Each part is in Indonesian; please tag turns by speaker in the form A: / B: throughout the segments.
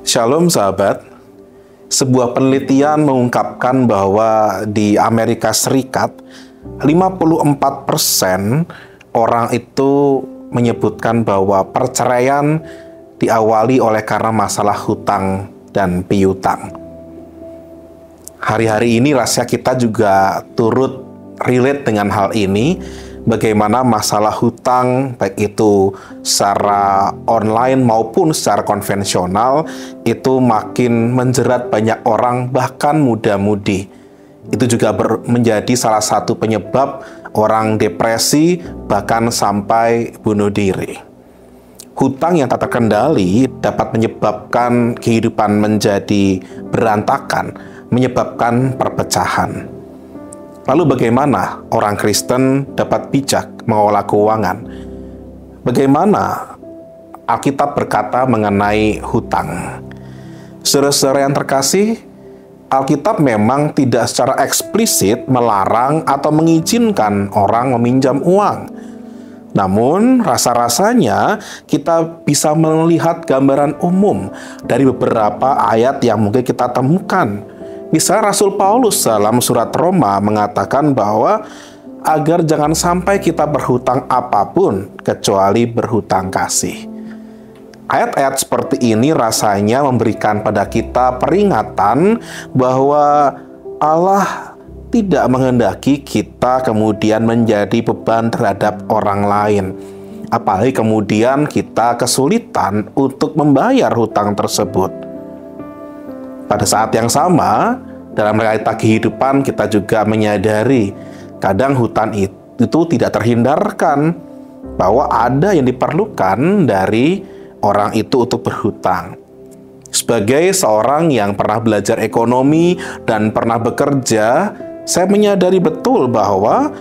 A: Shalom sahabat, sebuah penelitian mengungkapkan bahwa di Amerika Serikat 54% orang itu menyebutkan bahwa perceraian diawali oleh karena masalah hutang dan piutang. Hari-hari ini rasanya kita juga turut relate dengan hal ini, bagaimana masalah hutang baik itu secara online maupun secara konvensional itu makin menjerat banyak orang, bahkan muda-mudi. Itu juga menjadi salah satu penyebab orang depresi bahkan sampai bunuh diri. Hutang yang tak terkendali dapat menyebabkan kehidupan menjadi berantakan, menyebabkan perpecahan. Lalu bagaimana orang Kristen dapat bijak mengelola keuangan? Bagaimana Alkitab berkata mengenai hutang? Saudara-saudara yang terkasih, Alkitab memang tidak secara eksplisit melarang atau mengizinkan orang meminjam uang. Namun, rasa-rasanya kita bisa melihat gambaran umum dari beberapa ayat yang mungkin kita temukan. Misalnya Rasul Paulus dalam surat Roma mengatakan bahwa agar jangan sampai kita berhutang apapun kecuali berhutang kasih. Ayat-ayat seperti ini rasanya memberikan pada kita peringatan bahwa Allah tidak menghendaki kita kemudian menjadi beban terhadap orang lain. Apalagi kemudian kita kesulitan untuk membayar hutang tersebut. Pada saat yang sama, dalam realita kehidupan kita juga menyadari kadang hutang itu tidak terhindarkan, bahwa ada yang diperlukan dari orang itu untuk berhutang. Sebagai seorang yang pernah belajar ekonomi dan pernah bekerja, saya menyadari betul bahwa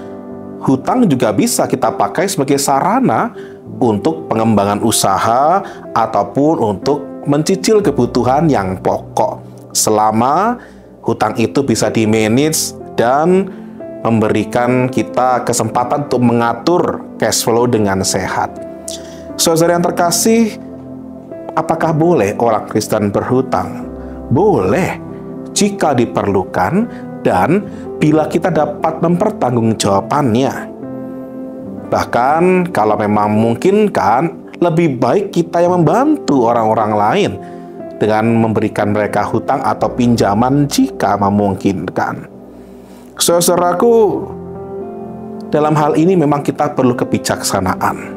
A: hutang juga bisa kita pakai sebagai sarana untuk pengembangan usaha ataupun untuk mencicil kebutuhan yang pokok, selama hutang itu bisa di-manage dan memberikan kita kesempatan untuk mengatur cash flow dengan sehat. Saudara yang terkasih, apakah boleh orang Kristen berhutang? Boleh, jika diperlukan dan bila kita dapat mempertanggungjawabkannya. Bahkan kalau memang memungkinkan, lebih baik kita yang membantu orang-orang lain dengan memberikan mereka hutang atau pinjaman jika memungkinkan. Saudaraku, dalam hal ini memang kita perlu kebijaksanaan.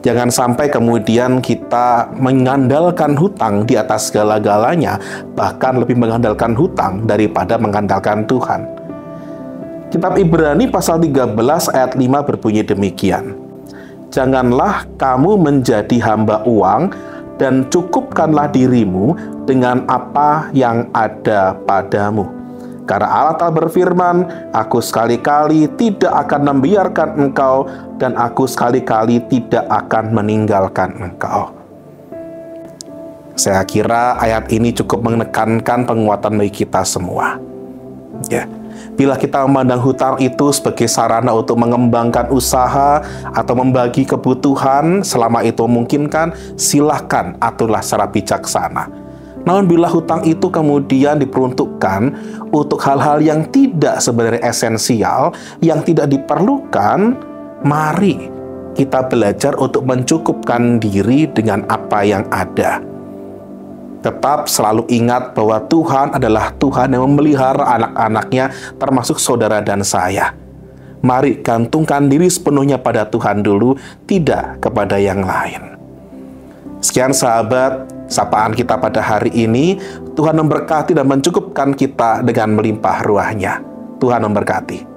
A: Jangan sampai kemudian kita mengandalkan hutang di atas segala-galanya, bahkan lebih mengandalkan hutang daripada mengandalkan Tuhan. Kitab Ibrani pasal 13 ayat 5 berbunyi demikian. Janganlah kamu menjadi hamba uang, dan cukupkanlah dirimu dengan apa yang ada padamu. Karena Allah telah berfirman, aku sekali-kali tidak akan membiarkan engkau, dan aku sekali-kali tidak akan meninggalkan engkau. Saya kira ayat ini cukup menekankan penguatan bagi kita semua. Ya. Bila kita memandang hutang itu sebagai sarana untuk mengembangkan usaha atau membagi kebutuhan, selama itu memungkinkan, silahkan aturlah secara bijaksana. Namun bila hutang itu kemudian diperuntukkan untuk hal-hal yang tidak sebenarnya esensial, yang tidak diperlukan, mari kita belajar untuk mencukupkan diri dengan apa yang ada. Tetap selalu ingat bahwa Tuhan adalah Tuhan yang memelihara anak-anaknya, termasuk saudara dan saya. Mari gantungkan diri sepenuhnya pada Tuhan dulu, tidak kepada yang lain. Sekian sahabat, sapaan kita pada hari ini. Tuhan memberkati dan mencukupkan kita dengan melimpah ruah-Nya. Tuhan memberkati.